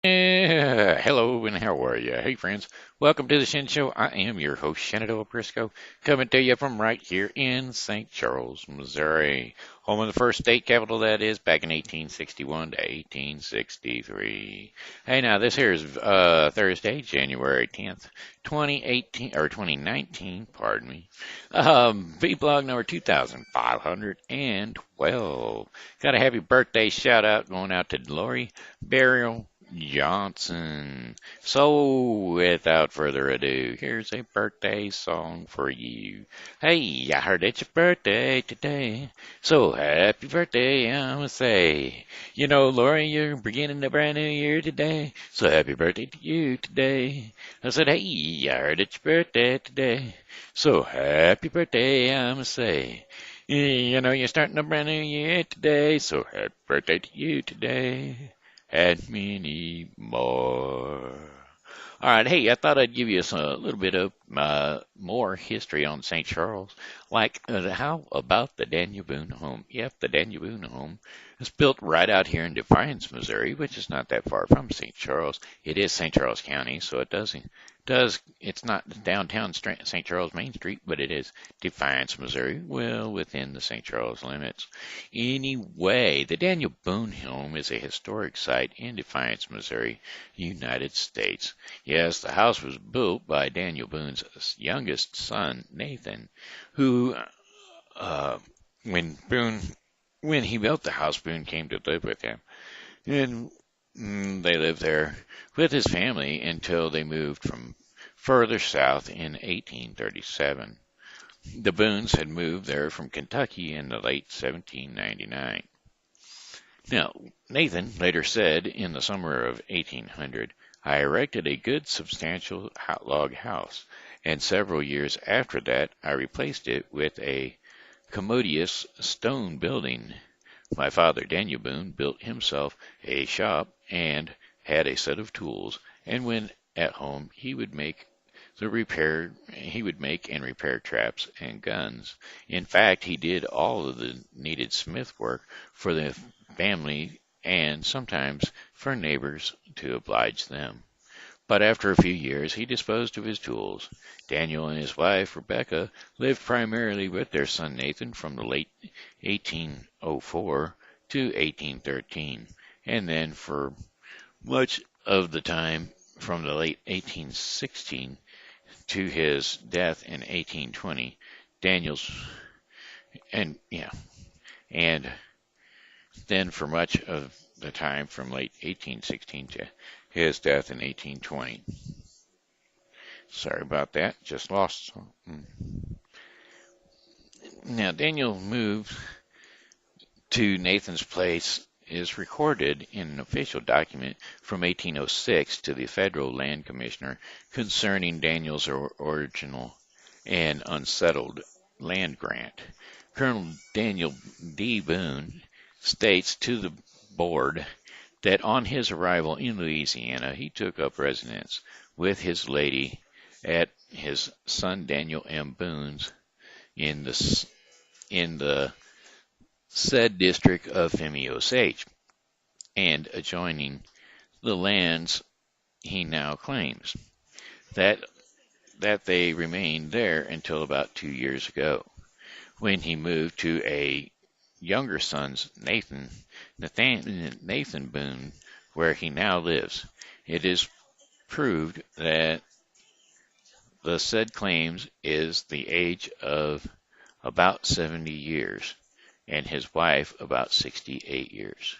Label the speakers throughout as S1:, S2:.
S1: Hello and how are you? Hey friends, welcome to the Shin Show. I am your host Shenandoah Briscoe, coming to you from right here in St. Charles, Missouri, home of the first state capital that is back in 1861 to 1863. Hey, now this here is Thursday, January 10th, 2018 or 2019, pardon me. V blog number 2512. Got a happy birthday shout out going out to Lori Beyerl Johnson. So, without further ado, here's a birthday song for you. Hey, I heard it's your birthday today. So, happy birthday, I'ma say. You know, Lori, you're beginning a brand new year today. So, happy birthday to you today. I said, hey, I heard it's your birthday today. So, happy birthday, I'ma say. You know, you're starting a brand new year today. So, happy birthday to you today and many more. All right, hey, I thought I'd give you a little bit of more history on St. Charles. Like, how about the Daniel Boone home? Yep, the Daniel Boone home is built right out here in Defiance, Missouri, which is not that far from St. Charles. It is St. Charles County, so it's not downtown St. Charles Main Street, but it is Defiance, Missouri, well within the St. Charles limits. Anyway, the Daniel Boone home is a historic site in Defiance, Missouri, United States. Yes, the house was built by Daniel Boone's youngest son, Nathan, who, when Boone, when he built the house, Boone came to live with him. And they lived there with his family until they moved from further south in 1837. The Boones had moved there from Kentucky in the late 1799. Now, Nathan later said in the summer of 1800, I erected a good substantial log house, and several years after that I replaced it with a commodious stone building. My father, Daniel Boone, built himself a shop and had a set of tools, and when at home he would make and repair traps and guns. In fact, he did all of the needed smith work for the family and sometimes for neighbors to oblige them. But after a few years he disposed of his tools. Daniel and his wife, Rebecca, lived primarily with their son Nathan from the late 1804 to 1813, and then for much of the time from the late 1816 to his death in 1820. Daniel's and yeah, and then for much of the time from late 1816 to his death in 1820. Sorry about that, just lost. Now, Daniel moved to Nathan's place is recorded in an official document from 1806 to the Federal Land Commissioner concerning Daniel's original and unsettled land grant. Colonel Daniel D. Boone states to the board that on his arrival in Louisiana, he took up residence with his lady at his son Daniel M. Boone's in the said district of Femi Osage and adjoining the lands he now claims. That they remained there until about 2 years ago, when he moved to a younger son's Nathan Boone, where he now lives. It is proved that the said claims is the age of about 70 years, and his wife about 68 years,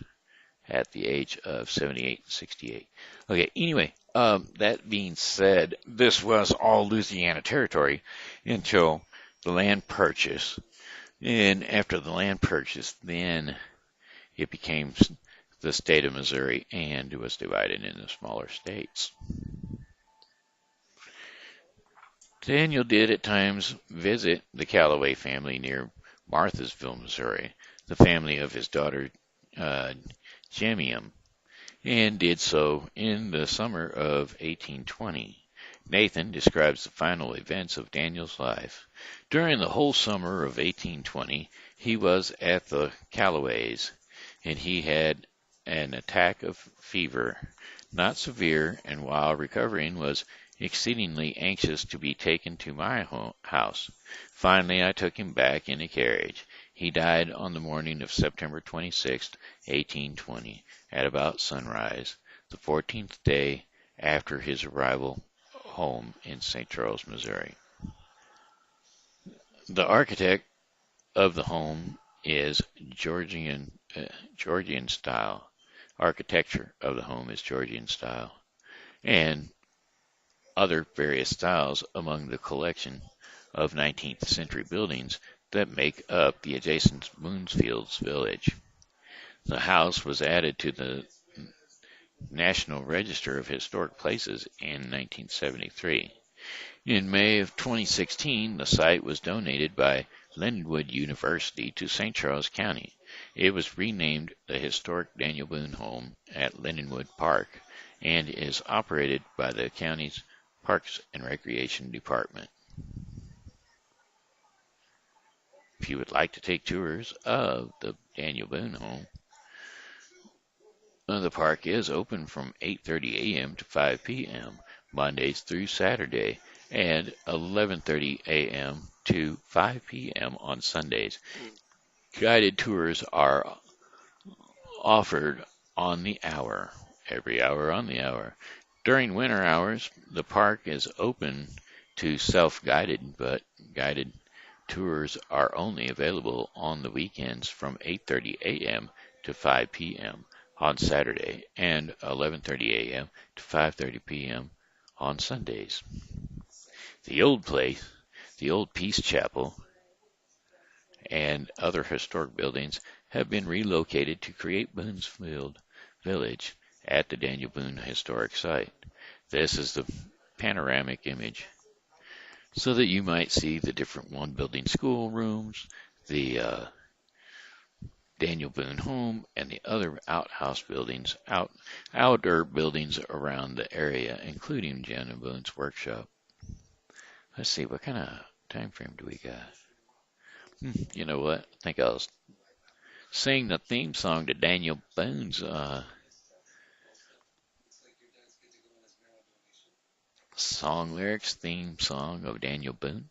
S1: at the age of 78 and 68. Okay, anyway, that being said, this was all Louisiana territory until the land purchase. And after the land purchase, then it became the state of Missouri and it was divided into smaller states. Daniel did at times visit the Callaway family near Marthasville, Missouri, the family of his daughter Jemiam, and did so in the summer of 1820. Nathan describes the final events of Daniel's life. During the whole summer of 1820, he was at the Callaways, and he had an attack of fever not severe, and while recovering was exceedingly anxious to be taken to my house. Finally, I took him back in a carriage. He died on the morning of September 26, 1820, at about sunrise, the 14th day after his arrival home in St. Charles, Missouri. The architect of the home is Georgian style. Architecture of the home is Georgian style, and other various styles among the collection of 19th century buildings that make up the adjacent Moonsfields village. The house was added to the National Register of Historic Places in 1973. In May of 2016, the site was donated by Lindenwood University to St. Charles County. It was renamed the Historic Daniel Boone Home at Lindenwood Park and is operated by the county's Parks and Recreation Department. If you would like to take tours of the Daniel Boone Home, the park is open from 8:30 a.m. to 5 p.m. Mondays through Saturday, and 11:30 a.m. to 5 p.m. on Sundays. Guided tours are offered on the hour, every hour on the hour. During winter hours, the park is open to self-guided, but guided tours are only available on the weekends from 8:30 a.m. to 5 p.m. on Saturday and 11:30 a.m. to 5:30 p.m. on Sundays. The old place, the old Peace Chapel, and other historic buildings have been relocated to create Boonesfield Village at the Daniel Boone Historic Site. This is the panoramic image so that you might see the different one-building school rooms, the Daniel Boone home, and the other outhouse buildings, outdoor buildings around the area, including Daniel Boone's workshop. Let's see, what kind of time frame do we got? You know what? I think I'll sing the theme song to Daniel Boone's song lyrics, theme song of Daniel Boone.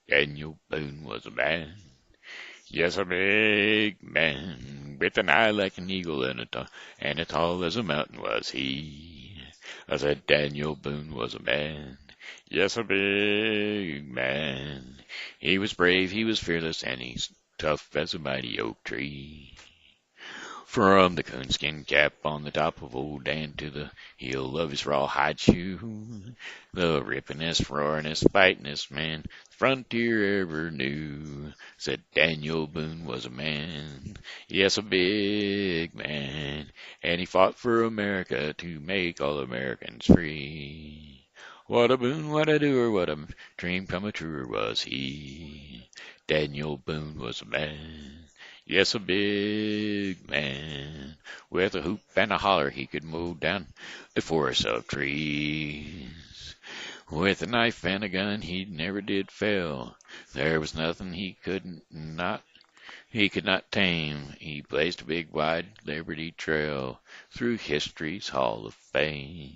S1: Daniel Boone was a man, yes, a big man, with an eye like an eagle and as tall as a mountain was he. I said Daniel Boone was a man, yes, a big man. He was brave, he was fearless, and he's tough as a mighty oak tree. From the coonskin cap on the top of old Dan to the heel of his rawhide shoe, the rippingest, roaringest, fightingest man the frontier ever knew. Said Daniel Boone was a man, yes, a big man, and he fought for America to make all Americans free. What a boon, what a doer, what a dream come a truer was he. Daniel Boone was a man, yes, a big man, with a hoop and a holler he could mow down a forest of trees. With a knife and a gun he never did fail. There was nothing he could not tame. He blazed a big wide Liberty Trail through history's Hall of Fame.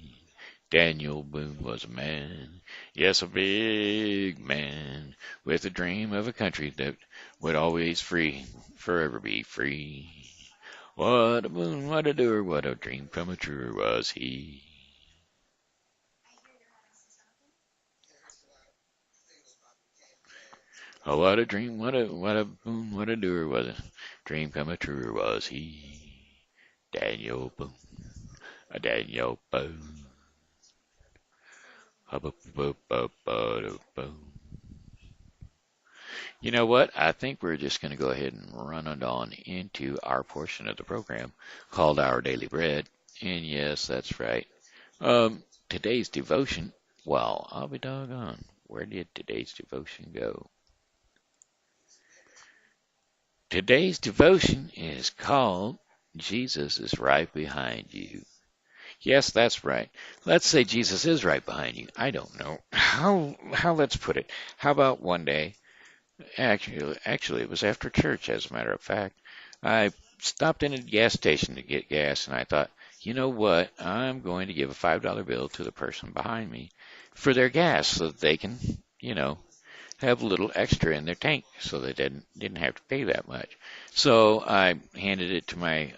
S1: Daniel Boone was a man, yes, a big man, with a dream of a country that would always forever be free. What a boon, what a doer, what a dream come true was he. Oh, what a dream, what a boon, what a doer, what a dream come true was he. Daniel Boone, a Daniel Boone. You know what? I think we're just going to go ahead and run it on into our portion of the program called Our Daily Bread. And yes, that's right. Today's devotion, well, I'll be doggone. Where did today's devotion go? Today's devotion is called Jesus is Right Behind You. Yes, that's right. Let's say Jesus is right behind you. I don't know. How let's put it. How about one day Actually, it was after church, as a matter of fact. I stopped in a gas station to get gas, and I thought, you know what? I'm going to give a $5 bill to the person behind me for their gas so that they can, you know, have a little extra in their tank so they didn't have to pay that much. So I handed it to my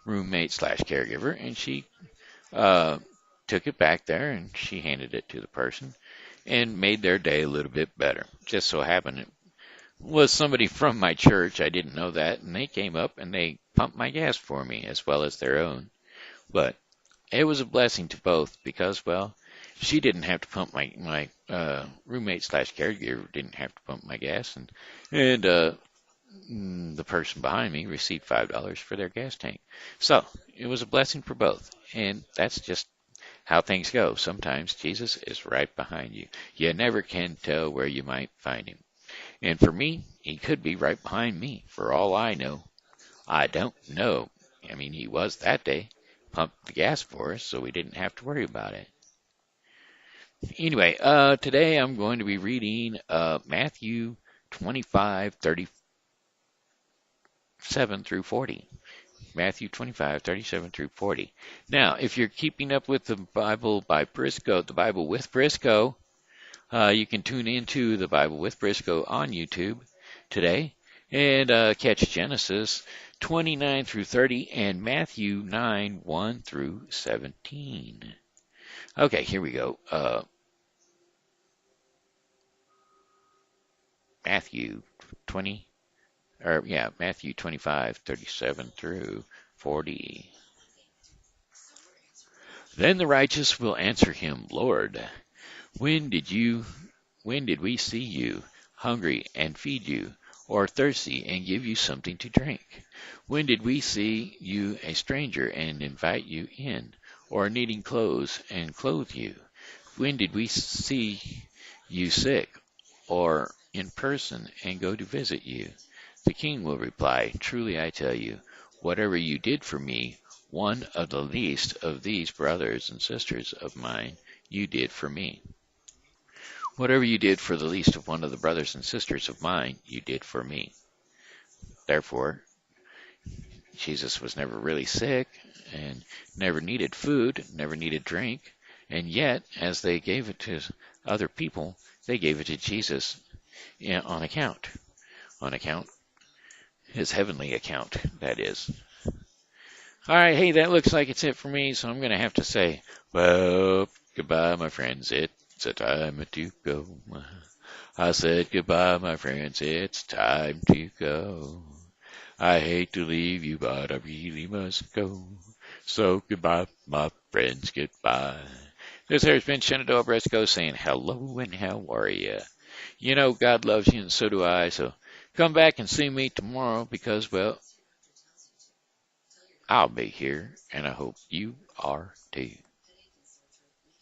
S1: roommate slash caregiver, and she uh, took it back there and she handed it to the person and made their day a little bit better. Just so happened it was somebody from my church. I didn't know that, and they came up and they pumped my gas for me as well as their own. But it was a blessing to both because, well, she didn't have to pump my roommate slash caregiver didn't have to pump my gas, and the person behind me received $5 for their gas tank. So it was a blessing for both, and that's just how things go. Sometimes Jesus is right behind you. You never can tell where you might find him. And for me, he could be right behind me for all I know. I don't know. I mean, he was that day, pumped the gas for us, so we didn't have to worry about it. Anyway, today I'm going to be reading Matthew 25:37 through 40. Matthew 25:37 through 40. Now, if you're keeping up with the Bible by Briscoe, the Bible with Briscoe, you can tune into the Bible with Briscoe on YouTube today and catch Genesis 29 through 30 and Matthew 9, 1 through 17. Okay, here we go. Matthew 20, Matthew 25:37 through 40. Then the righteous will answer him, Lord, when did you when did we see you hungry and feed you, or thirsty and give you something to drink? When did we see you a stranger and invite you in, or needing clothes and clothe you? When did we see you sick or in person and go to visit you? The king will reply, Truly I tell you, whatever you did for me, one of the least of these brothers and sisters of mine, you did for me. Whatever you did for the least of one of the brothers and sisters of mine, you did for me. Therefore, Jesus was never really sick and never needed food, never needed drink, and yet, as they gave it to other people, they gave it to Jesus on account, his heavenly account, that is. All right, hey, that looks like it's it for me, so I'm going to have to say, well, goodbye, my friends. It's a time to go. I said goodbye, my friends. It's time to go. I hate to leave you, but I really must go. So goodbye, my friends. Goodbye. This here has been Shenandoah Briscoe saying hello and how are you? You know, God loves you and so do I. So come back and see me tomorrow because, well, I'll be here and I hope you are too.